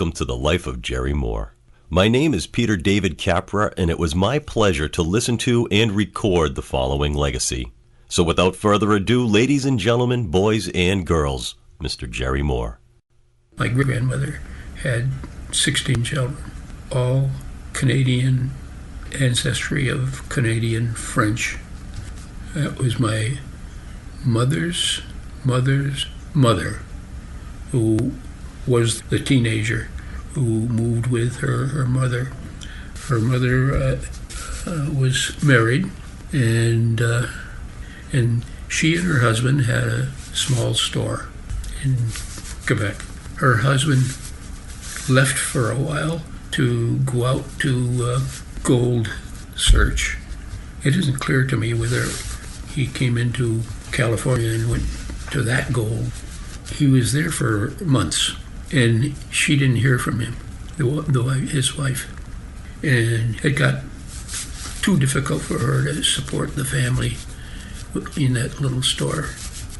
welcome to the life of Gerry Moore. My name is Peter David Capra, and it was my pleasure to listen to and record the following legacy. So without further ado, ladies and gentlemen, boys and girls, Mr. Gerry Moore. My grandmother had 16 children, all Canadian ancestry of Canadian French. That was my mother's mother, who was the teenager who moved with her mother. Her mother was married, and she and her husband had a small store in Quebec. Her husband left for a while to go out to gold search. It isn't clear to me whether he came into California and went to that gold. He was there for months, and she didn't hear from him, his wife. And it got too difficult for her to support the family in that little store.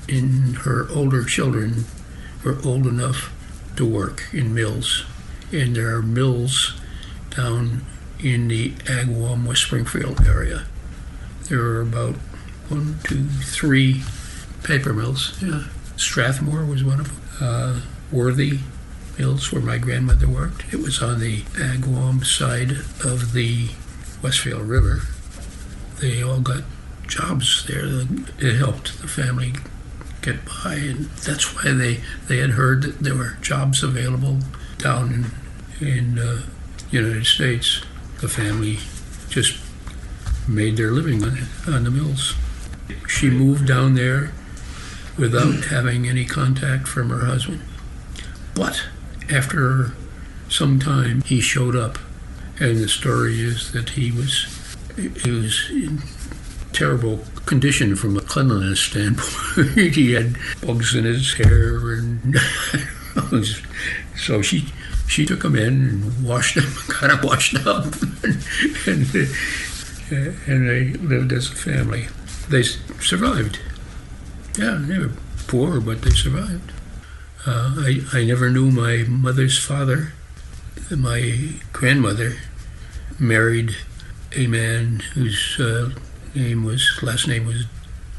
And her older children were old enough to work in mills. And there are mills down in the Agawam, West Springfield area. There are about 1, 2, 3 paper mills. Yeah. Strathmore was one of them. Worthy Mills, where my grandmother worked. It was on the Agawam side of the Westfield River. They all got jobs there. It helped the family get by, and that's why they had heard that there were jobs available down in the United States. The family just made their living on the mills. She moved down there without having any contact from her husband. But after some time, he showed up, and the story is that he was in terrible condition from a cleanliness standpoint. He had bugs in his hair, and so she took him in and washed him, got him washed up, and they lived as a family. They survived. Yeah, they were poor, but they survived. I never knew my mother's father. My grandmother married a man whose last name was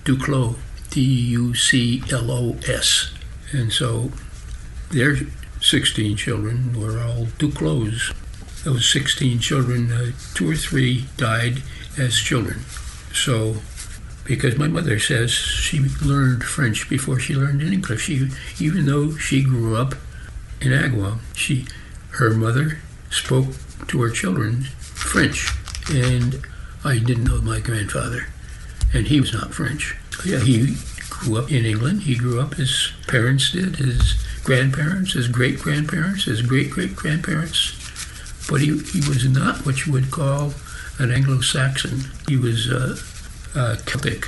Duclos, Duclos. And so their 16 children were all Duclos. Those 16 children, 2 or 3 died as children. So, because my mother says she learned French before she learned English. Even though she grew up in Agawam, her mother spoke to her children French. And I didn't know my grandfather, and he was not French. Yeah, he grew up in England. He grew up, his parents did, his grandparents, his great-grandparents, his great-great-grandparents. But he was not what you would call an Anglo-Saxon. He was Celtic.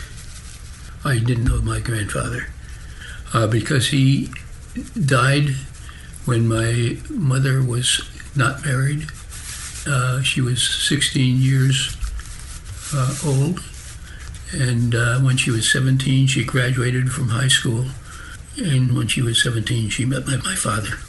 I didn't know my grandfather because he died when my mother was not married. She was 16 years old, and when she was 17, she graduated from high school, and when she was 17, she met my father.